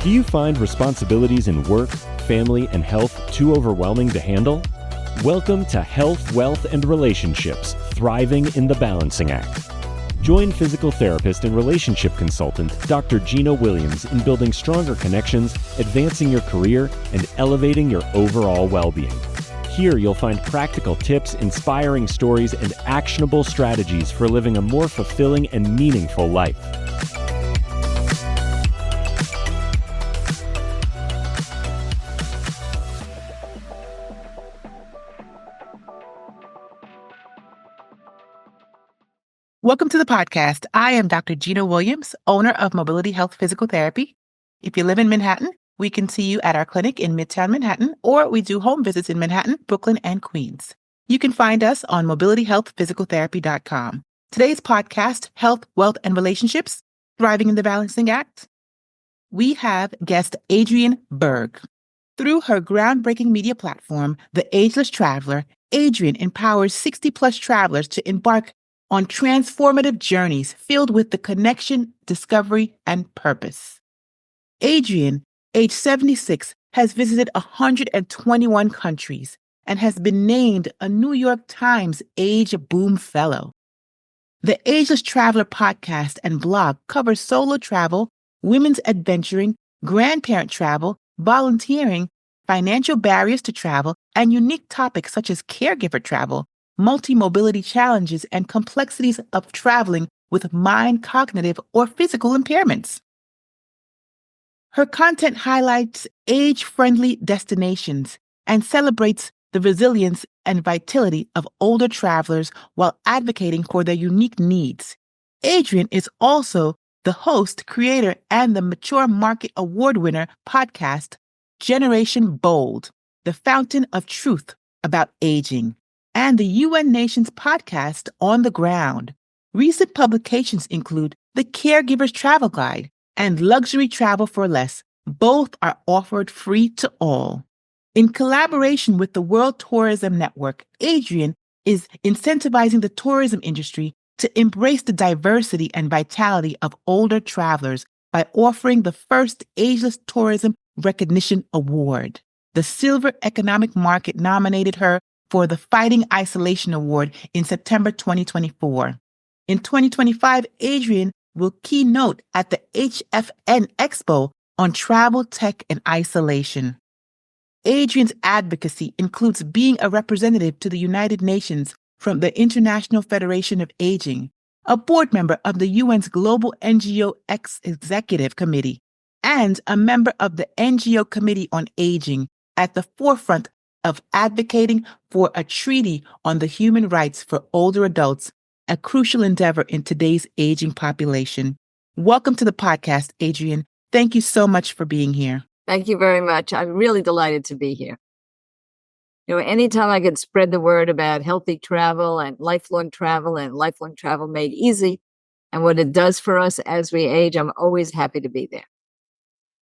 Do you find responsibilities in work, family, and health too overwhelming to handle? Welcome to Health, Wealth, and Relationships, Thriving in the Balancing Act. Join physical therapist and relationship consultant Dr. Gina Williams in building stronger connections, advancing your career, and elevating your overall well-being. Here you'll find practical tips, inspiring stories, and actionable strategies for living a more fulfilling and meaningful life. Welcome to the podcast. I am Dr. Gina Williams, owner of Mobility Health Physical Therapy. If you live in Manhattan, we can see you at our clinic in Midtown Manhattan, or we do home visits in Manhattan, Brooklyn, and Queens. You can find us on mobilityhealthphysicaltherapy.com. Today's podcast, Health, Wealth, and Relationships, Thriving in the Balancing Act. We have guest Adriane Berg. Through her groundbreaking media platform, The Ageless Traveler, Adriane empowers 60-plus travelers to embark on transformative journeys filled with the connection, discovery, and purpose. Adriane, age 76, has visited 121 countries and has been named a New York Times Age Boom Fellow. The Ageless Traveler podcast and blog covers solo travel, women's adventuring, grandparent travel, volunteering, financial barriers to travel, and unique topics such as caregiver travel, multi-mobility challenges, and complexities of traveling with mind, cognitive, or physical impairments. Her content highlights age-friendly destinations and celebrates the resilience and vitality of older travelers while advocating for their unique needs. Adriane is also the host, creator, and the Mature Market Award winner podcast, Generation Bold, the fountain of truth about aging, and the UN Nations podcast, On the Ground. Recent publications include The Caregiver's Travel Guide and Luxury Travel for Less. Both are offered free to all. In collaboration with the World Tourism Network, Adriane is incentivizing the tourism industry to embrace the diversity and vitality of older travelers by offering the first Ageless Tourism Recognition Award. The Silver Economic Market nominated her for the Fighting Isolation Award in September 2024. In 2025, Adriane will keynote at the HFN Expo on travel, tech, and isolation. Adriane's advocacy includes being a representative to the United Nations from the International Federation of Aging, a board member of the UN's Global NGO Executive Committee, and a member of the NGO Committee on Aging, at the forefront of advocating for a treaty on the human rights for older adults, a crucial endeavor in today's aging population. Welcome to the podcast, Adriane. Thank you so much for being here. Thank you very much. I'm really delighted to be here. Anytime I can spread the word about healthy travel and lifelong travel made easy and what it does for us as we age, I'm always happy to be there.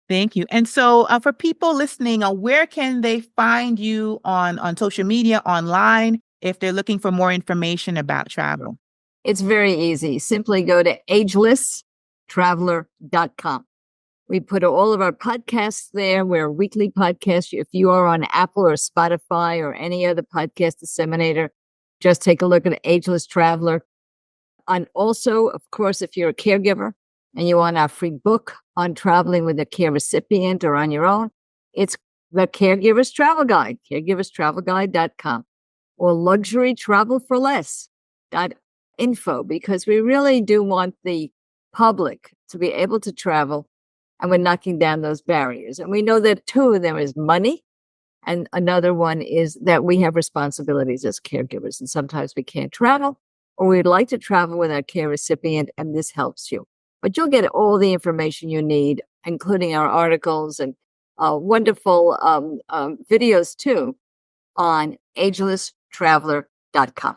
Thank you. And so for people listening, where can they find you on social media, online, if they're looking for more information about travel? It's very easy. Simply go to agelesstraveler.com. We put all of our podcasts there. We're a weekly podcast. If you are on Apple or Spotify or any other podcast disseminator, just take a look at Ageless Traveler. And also, of course, if you're a caregiver and you want our free book on traveling with a care recipient or on your own, it's the Caregiver's Travel Guide, caregiverstravelguide.com, or Luxury Travel for Less.info, because we really do want the public to be able to travel, and we're knocking down those barriers. And we know that two of them is money, and another one is that we have responsibilities as caregivers, and sometimes we can't travel, or we'd like to travel with our care recipient, and this helps you. But you'll get all the information you need, including our articles and wonderful videos too, on agelesstraveler.com.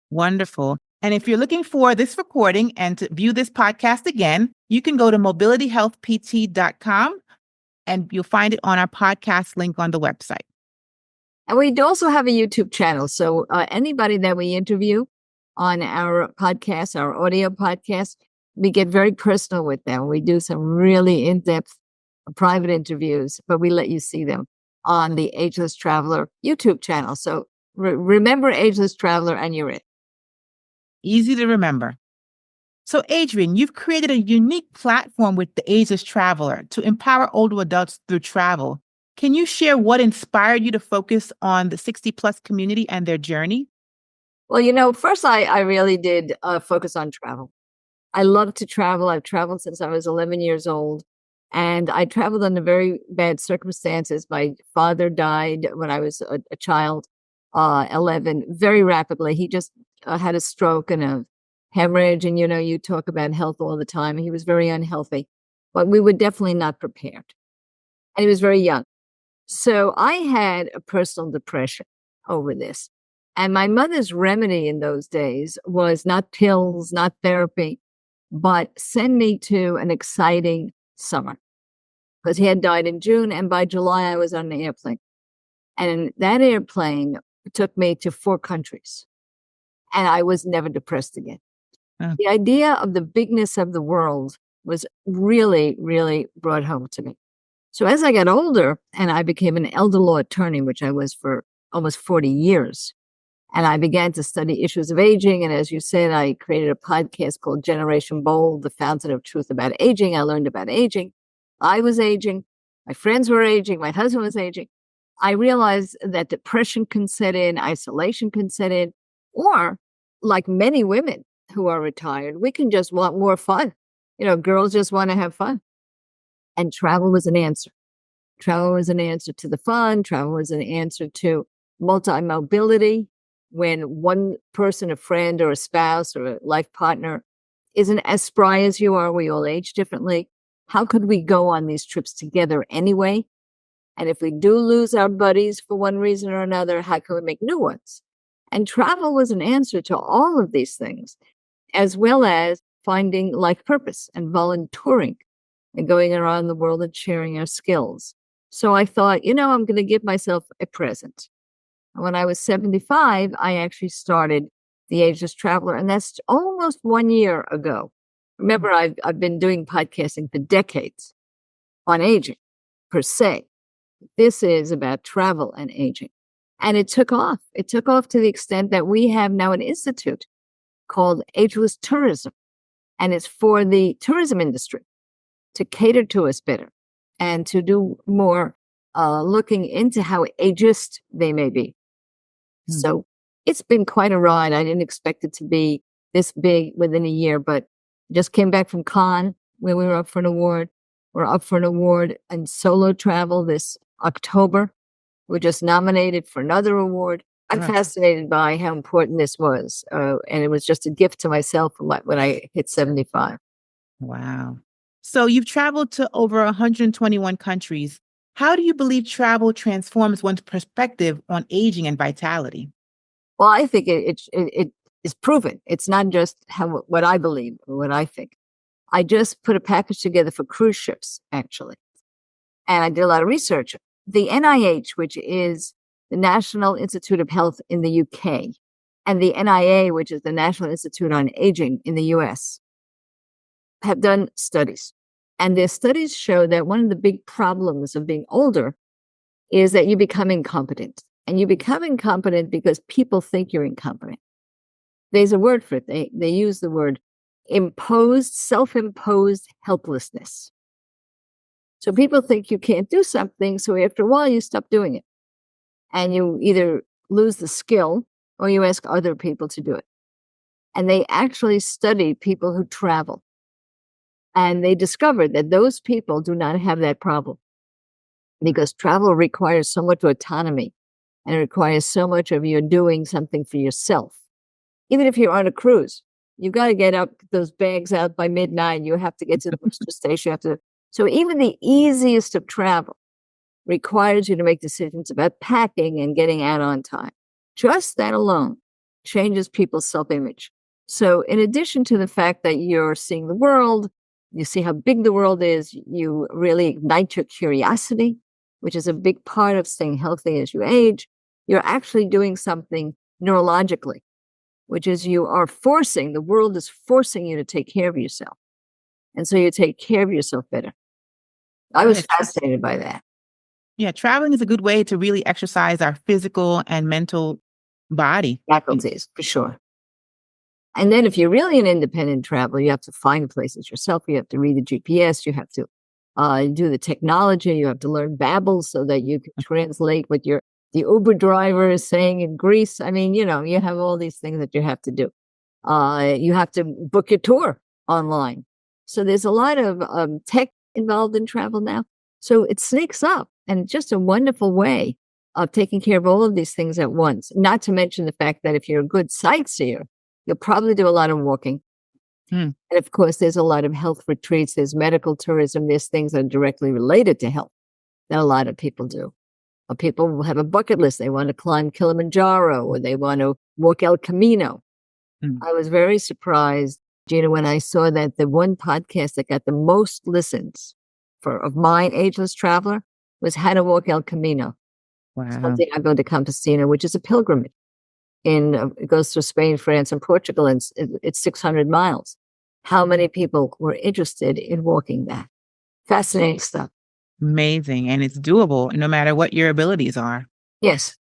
Wonderful. And if you're looking for this recording and to view this podcast again, you can go to mobilityhealthpt.com and you'll find it on our podcast link on the website. And we also have a YouTube channel. So anybody that we interview on our podcast, our audio podcast, we get very personal with them. We do some really in-depth private interviews, but we let you see them on the Ageless Traveler YouTube channel. So remember Ageless Traveler and you're it. Easy to remember. So, Adriane, you've created a unique platform with the Ageless Traveler to empower older adults through travel. Can you share what inspired you to focus on the 60 plus community and their journey? Well, first I really did focus on travel. I love to travel. I've traveled since I was 11 years old, and I traveled under very bad circumstances. My father died when I was a child, 11, very rapidly. He just had a stroke and a hemorrhage. And, you talk about health all the time. He was very unhealthy, but we were definitely not prepared. And he was very young. So I had a personal depression over this. And my mother's remedy in those days was not pills, not therapy, but send me to an exciting summer, because he had died in June. And by July, I was on an airplane. And that airplane took me to 4 countries. And I was never depressed again. The idea of the bigness of the world was really, really brought home to me. So as I got older and I became an elder law attorney, which I was for almost 40 years, and I began to study issues of aging. And as you said, I created a podcast called Generation Bold, the fountain of truth about aging. I learned about aging. I was aging. My friends were aging. My husband was aging. I realized that depression can set in, isolation can set in, or like many women who are retired, we can just want more fun. Girls just want to have fun. And travel was an answer. Travel was an answer to the fun. Travel was an answer to multi-mobility. When one person, a friend or a spouse or a life partner, isn't as spry as you are, we all age differently. How could we go on these trips together anyway? And if we do lose our buddies for one reason or another, how can we make new ones? And travel was an answer to all of these things, as well as finding life purpose and volunteering and going around the world and sharing our skills. So I thought, I'm going to give myself a present. When I was 75, I actually started the Ageless Traveler, and that's almost 1 year ago. Remember, I've been doing podcasting for decades on aging, per se. This is about travel and aging. And it took off. It took off to the extent that we have now an institute called Ageless Tourism, and it's for the tourism industry to cater to us better and to do more looking into how ageist they may be. So it's been quite a ride. I didn't expect it to be this big within a year, but just came back from Cannes where we were up for an award. We're up for an award in solo travel this October. We're just nominated for another award. I'm fascinated by how important this was. And it was just a gift to myself when I hit 75. Wow. So you've traveled to over 121 countries. How do you believe travel transforms one's perspective on aging and vitality? Well, I think it is proven. It's not just what I believe or what I think. I just put a package together for cruise ships, actually. And I did a lot of research. The NIH, which is the National Institute of Health in the UK, and the NIA, which is the National Institute on Aging in the US, have done studies. And their studies show that one of the big problems of being older is that you become incompetent. And you become incompetent because people think you're incompetent. There's a word for it. They use the word self-imposed helplessness. So people think you can't do something. So after a while, you stop doing it. And you either lose the skill or you ask other people to do it. And they actually studied people who travel. And they discovered that those people do not have that problem because travel requires so much autonomy and it requires so much of you doing something for yourself. Even if you're on a cruise, you've got to get up those bags out by midnight. You have to get to the booster station. So even the easiest of travel requires you to make decisions about packing and getting out on time. Just that alone changes people's self-image. So in addition to the fact that you're seeing the world, you see how big the world is, you really ignite your curiosity, which is a big part of staying healthy as you age. You're actually doing something neurologically, which is the world is forcing you to take care of yourself. And so you take care of yourself better. I was Yeah, fascinated by that. yeah, traveling is a good way to really exercise our physical and mental body. Faculties, for sure. And then if you're really an independent traveler, you have to find places yourself. You have to read the GPS. You have to do the technology. You have to learn Babbel so that you can translate what the Uber driver is saying in Greece. I mean, you have all these things that you have to do. You have to book your tour online. So there's a lot of tech involved in travel now. So it sneaks up, and it's just a wonderful way of taking care of all of these things at once. Not to mention the fact that if you're a good sightseer, you'll probably do a lot of walking. Hmm. And of course, there's a lot of health retreats, there's medical tourism, there's things that are directly related to health that a lot of people do. Or people will have a bucket list. They want to climb Kilimanjaro or they want to walk El Camino. Hmm. I was very surprised, Gina, when I saw that the one podcast that got the most listens of mine, Ageless Traveler, was How to Walk El Camino. Wow. Santiago de Compostela, which is a pilgrimage. It goes through Spain, France, and Portugal, and it's 600 miles. How many people were interested in walking that? Fascinating stuff. Amazing. And it's doable no matter what your abilities are. Yes.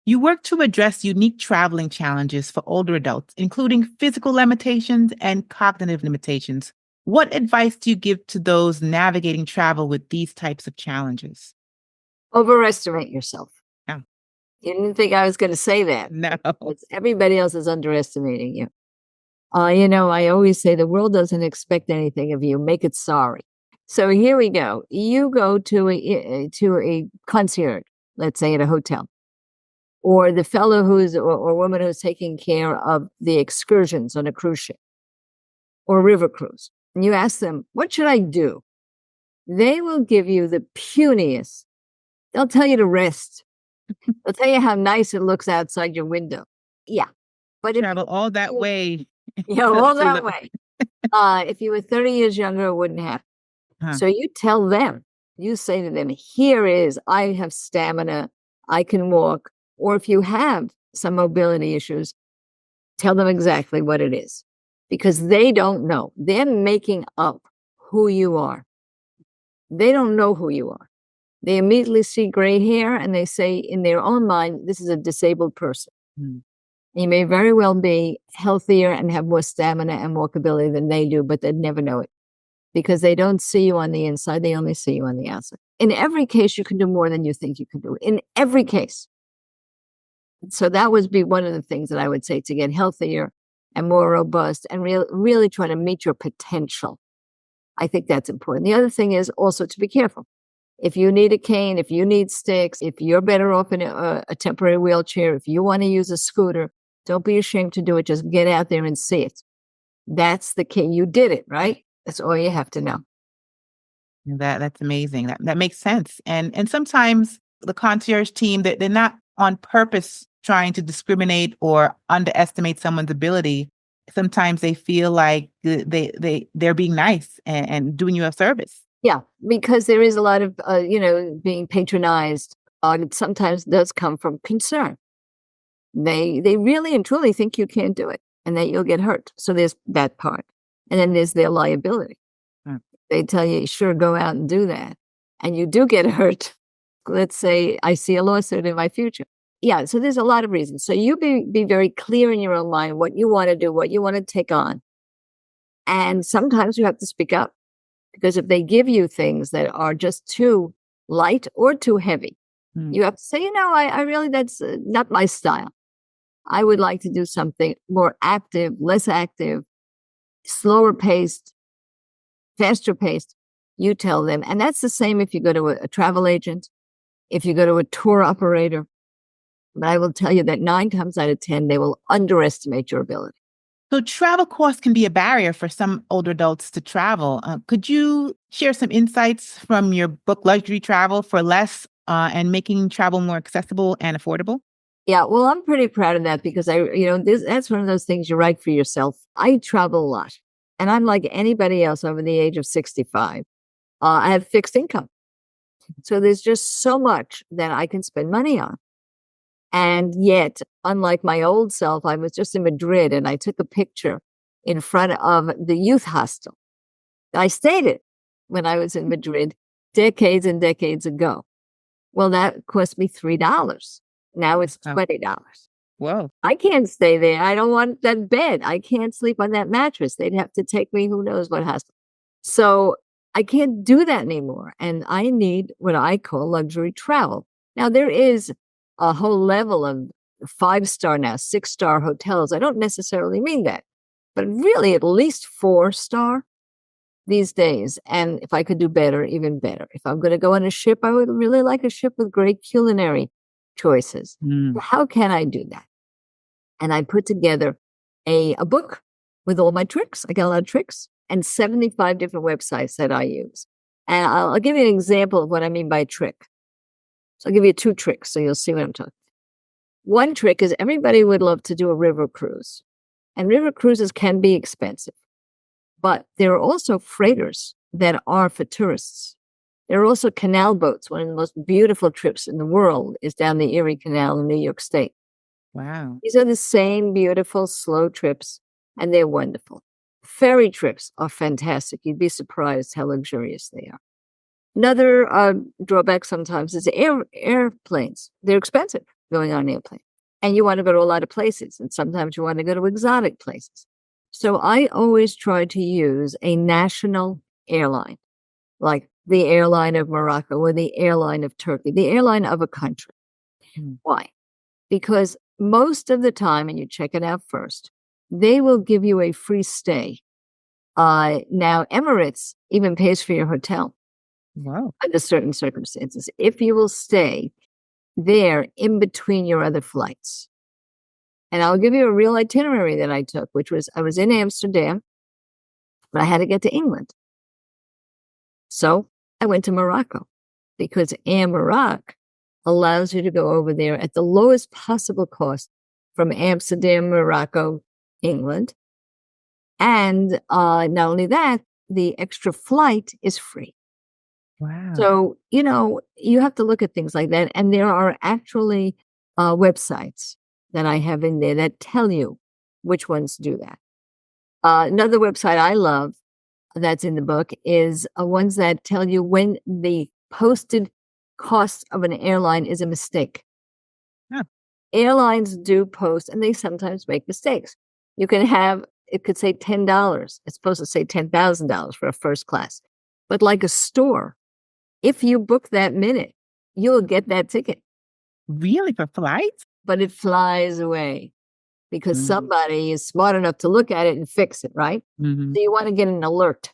You work to address unique traveling challenges for older adults, including physical limitations and cognitive limitations. What advice do you give to those navigating travel with these types of challenges? Overestimate yourself. Yeah. You didn't think I was going to say that. No. Everybody else is underestimating you. I always say the world doesn't expect anything of you. Make it sorry. So here we go. You go to a concierge, let's say at a hotel, or the fellow or woman who's taking care of the excursions on a cruise ship or river cruise. And you ask them, what should I do? They will give you the puniest. They'll tell you to rest. They'll tell you how nice it looks outside your window. Yeah. But travel all that way. Yeah, all that way. If you were 30 years younger, it wouldn't happen. Huh. So you tell them, you say to them, I have stamina, I can walk. Or if you have some mobility issues, tell them exactly what it is. Because they don't know. They're making up who you are. They don't know who you are. They immediately see gray hair and they say in their own mind, this is a disabled person. Hmm. You may very well be healthier and have more stamina and walkability than they do, but they'd never know it because they don't see you on the inside. They only see you on the outside. In every case, you can do more than you think you can do. In every case. So that would be one of the things that I would say to get healthier and more robust and really try to meet your potential. I think that's important. The other thing is also to be careful. If you need a cane, if you need sticks, if you're better off in a temporary wheelchair, if you want to use a scooter, don't be ashamed to do it. Just get out there and see it. That's the key. You did it, right? That's all you have to know. That's amazing. That makes sense. And sometimes the concierge team, they're not on purpose trying to discriminate or underestimate someone's ability. Sometimes they feel like they're being nice and doing you a service. Yeah, because there is a lot of being patronized. It sometimes does come from concern. They really and truly think you can't do it and that you'll get hurt. So there's that part. And then there's their liability. Hmm. They tell you, sure, go out and do that. And you do get hurt. Let's say I see a lawsuit in my future. Yeah, so there's a lot of reasons. So you be very clear in your own mind what you want to do, what you want to take on. And sometimes you have to speak up because if they give you things that are just too light or too heavy, you have to say, I really, that's not my style. I would like to do something more active, less active, slower paced, faster paced. You tell them. And that's the same if you go to a travel agent, if you go to a tour operator. But I will tell you that 9 times out of 10, they will underestimate your ability. So travel costs can be a barrier for some older adults to travel. Could you share some insights from your book, Luxury Travel for Less, and making travel more accessible and affordable? Yeah, well, I'm pretty proud of that because that's one of those things you write for yourself. I travel a lot and I'm like anybody else over the age of 65. I have fixed income. So there's just so much that I can spend money on. And yet, unlike my old self, I was just in Madrid and I took a picture in front of the youth hostel. I stayed it when I was in Madrid. decades and decades ago. Well, that cost me $3. Now it's $20. Whoa. I can't stay there. I don't want that bed. I can't sleep on that mattress. They'd have to take me who knows what hospital. So I can't do that anymore. And I need what I call luxury travel. Now, there is a whole level of 5-star now, 6-star hotels. I don't necessarily mean that, but really at least 4-star these days. And if I could do better, even better. If I'm going to go on a ship, I would really like a ship with great culinary choices. How can I do that? And I put together a book with all my tricks. I got a lot of tricks and 75 different websites that I use. And I'll give you an example of what I mean by trick. So I'll give you 2 tricks so you'll see what I'm talking about. One trick is everybody would love to do a river cruise. And river cruises can be expensive. But there are also freighters that are for tourists. There are also canal boats. One of the most beautiful trips in the world is down the Erie Canal in New York State. Wow. These are the same beautiful, slow trips, and they're wonderful. Ferry trips are fantastic. You'd be surprised how luxurious they are. Another drawback sometimes is airplanes. They're expensive going on an airplane. And you want to go to a lot of places, and sometimes you want to go to exotic places. So I always try to use a national airline, like the airline of Morocco or the airline of Turkey, the airline of a country. Why? Because most of the time, and you check it out first, they will give you a free stay. Now, Emirates even pays for your hotel. Wow. Under certain circumstances, if you will stay there in between your other flights. And I'll give you a real itinerary that I took, which was I was in Amsterdam, but I had to get to England. So I went to Morocco because Air Morocco allows you to go over there at the lowest possible cost from Amsterdam, Morocco, England. And not only that, the extra flight is free. Wow. So, you have to look at things like that. And there are actually websites that I have in there that tell you which ones do that. Another website I love that's in the book is ones that tell you when the posted cost of an airline is a mistake. Huh. Airlines do post, and they sometimes make mistakes. You can have, it could say $10. It's supposed to say $10,000 for a first class. But like a store, if you book that minute, you'll get that ticket. Really, for flights? But it flies away because somebody is smart enough to look at it and fix it, right? So you want to get an alert.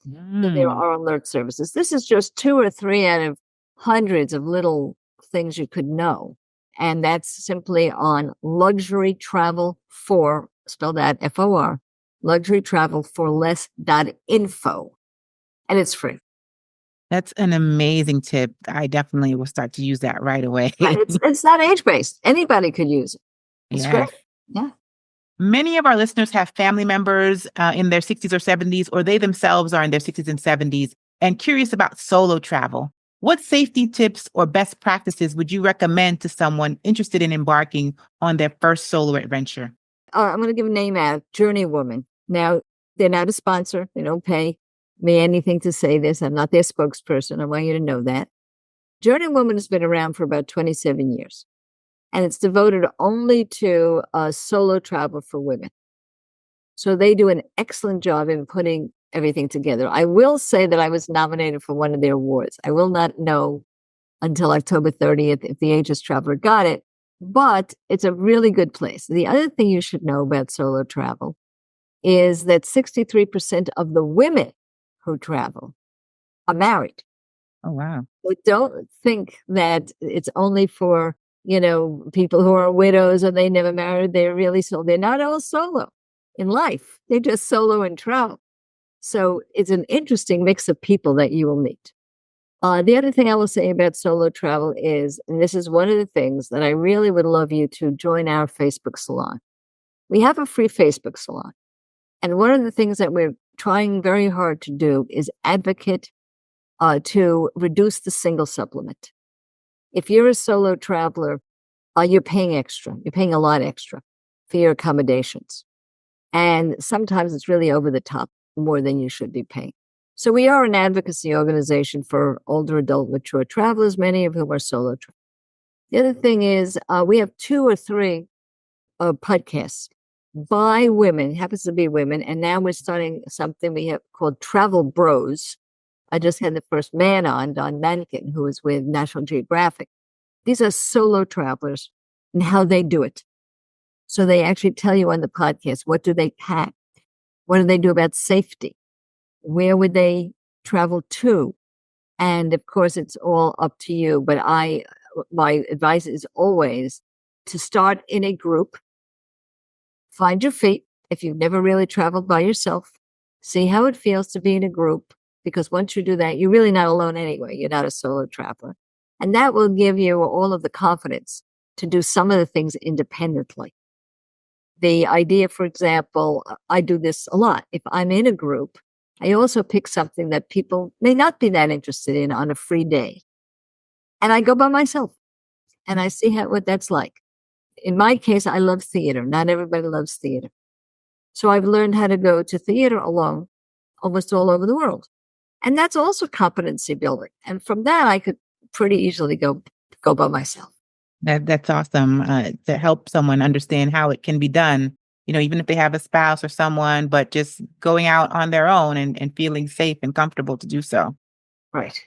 So there are alert services. This is just 2 or 3 out of hundreds of little things you could know. And that's simply on luxury travel for, spelled out FOR, luxury travel for less.info. And it's free. That's an amazing tip. I definitely will start to use that right away. It's not age-based. Anybody could use it. It's great. Yeah. Many of our listeners have family members in their 60s or 70s, or they themselves are in their 60s and 70s and curious about solo travel. What safety tips or best practices would you recommend to someone interested in embarking on their first solo adventure? I'm going to give a name out, Journey Woman. Now, they're not a sponsor. They don't pay me anything to say this. I'm not their spokesperson. I want you to know that. Journey Woman has been around for about 27 years, and it's devoted only to solo travel for women. So they do an excellent job in putting everything together. I will say that I was nominated for one of their awards. I will not know until October 30th if the Ageless Traveler got it, but it's a really good place. The other thing you should know about solo travel is that 63% of the women who travel are married. Oh, wow. So don't think that it's only for, people who are widows or they never married. They're really solo. They're not all solo in life. They're just solo in travel. So it's an interesting mix of people that you will meet. The other thing I will say about solo travel is, and this is one of the things that I really would love you to join our Facebook salon. We have a free Facebook salon. And one of the things that we're trying very hard to do is advocate to reduce the single supplement. If you're a solo traveler, you're paying extra. You're paying a lot extra for your accommodations. And sometimes it's really over the top, more than you should be paying. So we are an advocacy organization for older adult mature travelers, many of whom are solo travelers. The other thing is we have 2 or 3 podcasts by women, it happens to be women, and now we're starting something we have called Travel Bros. I just had the first man on, Don Mankin, who was with National Geographic. These are solo travelers and how they do it. So they actually tell you on the podcast, what do they pack? What do they do about safety? Where would they travel to? And of course, it's all up to you. But my advice is always to start in a group, find your feet. If you've never really traveled by yourself, see how it feels to be in a group. Because once you do that, you're really not alone anyway. You're not a solo traveler. And that will give you all of the confidence to do some of the things independently. The idea, for example, I do this a lot. If I'm in a group, I also pick something that people may not be that interested in on a free day. And I go by myself and I see what that's like. In my case, I love theater. Not everybody loves theater. So I've learned how to go to theater alone almost all over the world. And that's also competency building. And from that, I could pretty easily go by myself. That's awesome to help someone understand how it can be done, even if they have a spouse or someone, but just going out on their own and feeling safe and comfortable to do so. Right.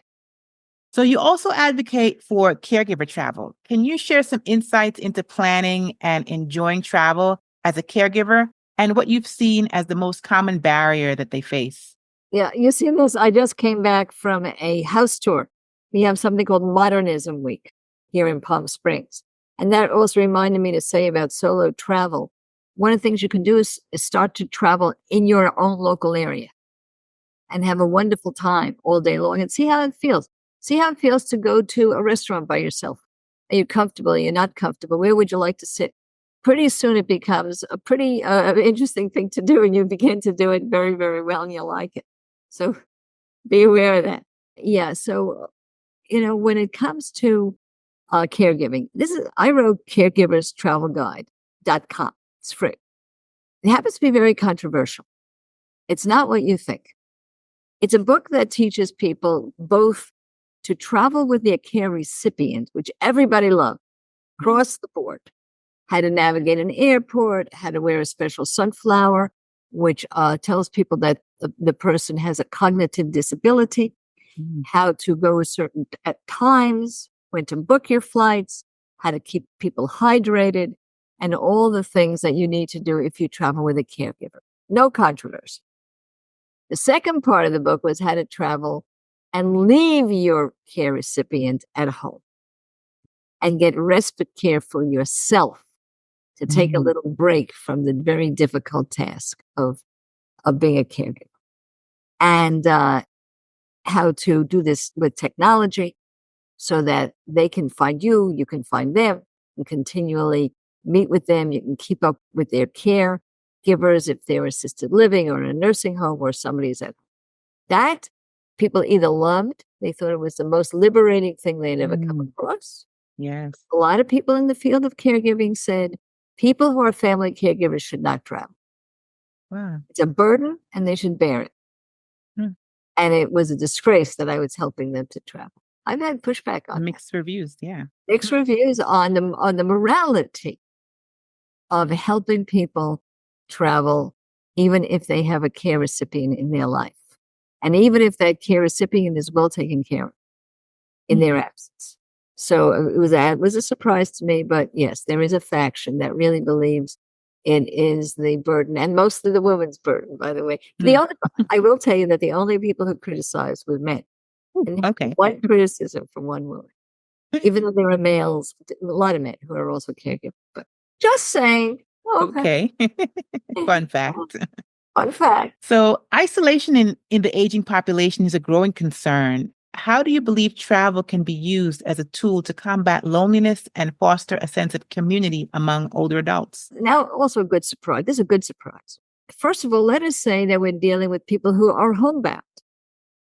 So you also advocate for caregiver travel. Can you share some insights into planning and enjoying travel as a caregiver and what you've seen as the most common barrier that they face? Yeah, you see this. I just came back from a house tour. We have something called Modernism Week here in Palm Springs. And that also reminded me to say about solo travel. One of the things you can do is start to travel in your own local area and have a wonderful time all day long and see how it feels. See how it feels to go to a restaurant by yourself. Are you comfortable? Are you not comfortable? Where would you like to sit? Pretty soon it becomes a pretty interesting thing to do, and you begin to do it very, very well, and you'll like it. So be aware of that. Yeah. So, when it comes to caregiving, I wrote caregiverstravelguide.com. It's free. It happens to be very controversial. It's not what you think. It's a book that teaches people both to travel with their care recipient, which everybody loves, across the board, how to navigate an airport, how to wear a special sunflower, which tells people that the person has a cognitive disability, how to go at times, when to book your flights, how to keep people hydrated, and all the things that you need to do if you travel with a caregiver. No controversy. The second part of the book was how to travel and leave your care recipient at home and get respite care for yourself to take a little break from the very difficult task of being a caregiver. And how to do this with technology so that they can find you, you can find them, and continually meet with them. You can keep up with their caregivers if they're assisted living or in a nursing home or somebody's at home. That people either loved, they thought it was the most liberating thing they'd ever come across. Yes. A lot of people in the field of caregiving said people who are family caregivers should not travel. Wow. It's a burden and they should bear it. And it was a disgrace that I was helping them to travel. I've had pushback on mixed reviews, yeah. Mixed reviews on the morality of helping people travel, even if they have a care recipient in their life. And even if that care recipient is well taken care of in their absence. So it was a surprise to me, but yes, there is a faction that really believes it is the burden, and mostly the woman's burden, by the way. I will tell you that the only people who criticized were men. And okay. One criticism from one woman, even though there are males, a lot of men who are also caregivers. But just saying. Okay. Fun fact. Fun fact. So isolation in the aging population is a growing concern. How do you believe travel can be used as a tool to combat loneliness and foster a sense of community among older adults? Now, also a good surprise. This is a good surprise. First of all, let us say that we're dealing with people who are homebound.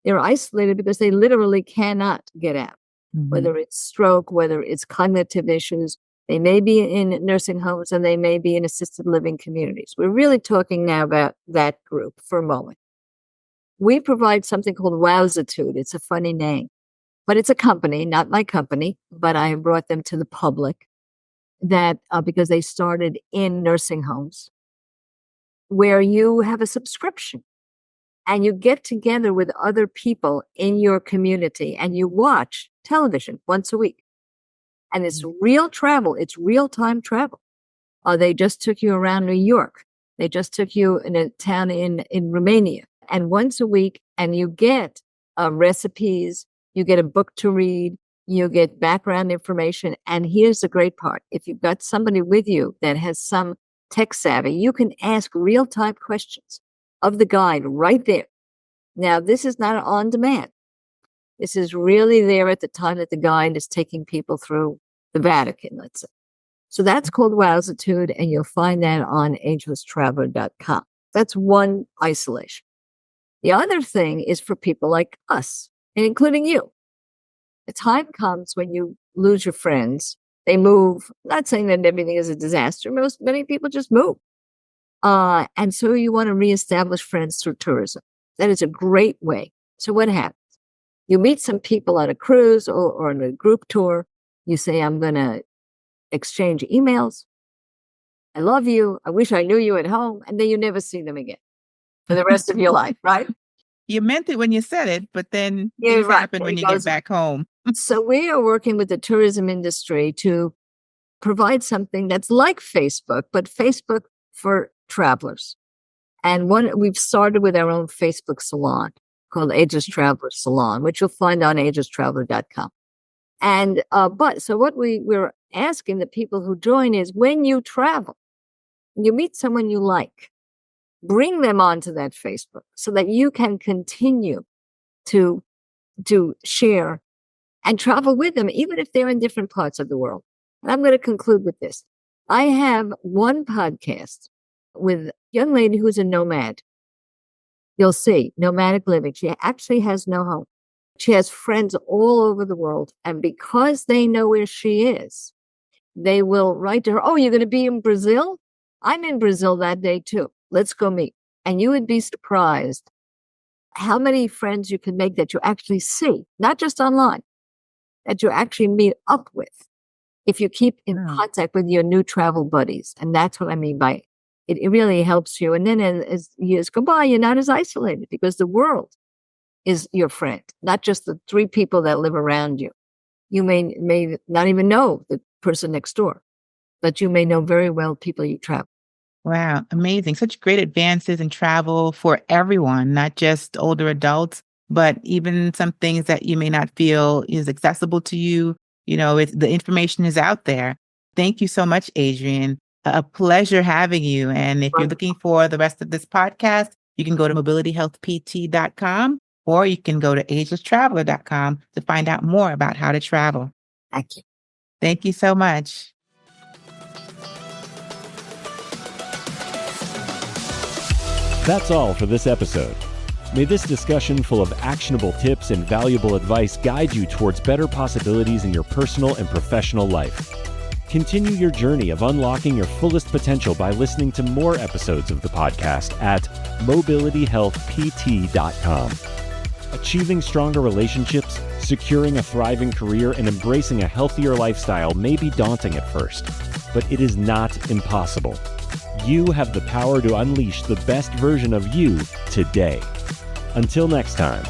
They're isolated because they literally cannot get out, whether it's stroke, whether it's cognitive issues. They may be in nursing homes and they may be in assisted living communities. We're really talking now about that group for a moment. We provide something called Wowzitude. It's a funny name, but it's a company, not my company, but I brought them to the public that because they started in nursing homes where you have a subscription and you get together with other people in your community and you watch television once a week. And it's real travel. It's real-time travel. They just took you around New York. They just took you in a town in Romania. And once a week, and you get recipes, you get a book to read, you get background information. And here's the great part. If you've got somebody with you that has some tech savvy, you can ask real-time questions of the guide right there. Now, this is not on demand. This is really there at the time that the guide is taking people through the Vatican, let's say. So that's called Wowzitude, and you'll find that on agelesstraveler.com. That's one isolation. The other thing is for people like us, and including you. The time comes when you lose your friends. They move. I'm not saying that everything is a disaster. Many people just move. And so you want to reestablish friends through tourism. That is a great way. So what happens? You meet some people on a cruise or on a group tour. You say, I'm going to exchange emails. I love you. I wish I knew you at home. And then you never see them again for the rest of your life, right? You meant it when you said it, but then things happen when you get back home. So we are working with the tourism industry to provide something that's like Facebook, but Facebook for travelers. And we've started with our own Facebook salon called Ageless Traveler Salon, which you'll find on agelesstraveler.com. And so what we're asking the people who join is when you travel, you meet someone you like, bring them onto that Facebook so that you can continue to share and travel with them, even if they're in different parts of the world. And I'm going to conclude with this. I have one podcast with a young lady who's a nomad. You'll see, nomadic living. She actually has no home. She has friends all over the world. And because they know where she is, they will write to her, oh, you're going to be in Brazil? I'm in Brazil that day too. Let's go meet. And you would be surprised how many friends you can make that you actually see, not just online, that you actually meet up with if you keep in contact with your new travel buddies. And that's what I mean by it. It really helps you. And then as years go by, you're not as isolated because the world is your friend, not just the 3 people that live around you. You may not even know the person next door, but you may know very well people you travel. Wow, amazing. Such great advances in travel for everyone, not just older adults, but even some things that you may not feel is accessible to you. You know, the information is out there. Thank you so much, Adriane. A pleasure having you. And if you're looking for the rest of this podcast, you can go to mobilityhealthpt.com or you can go to agelesstraveler.com to find out more about how to travel. Thank you. Thank you so much. That's all for this episode. May this discussion full of actionable tips and valuable advice guide you towards better possibilities in your personal and professional life. Continue your journey of unlocking your fullest potential by listening to more episodes of the podcast at mobilityhealthpt.com. Achieving stronger relationships, securing a thriving career, and embracing a healthier lifestyle may be daunting at first, but it is not impossible. You have the power to unleash the best version of you today. Until next time.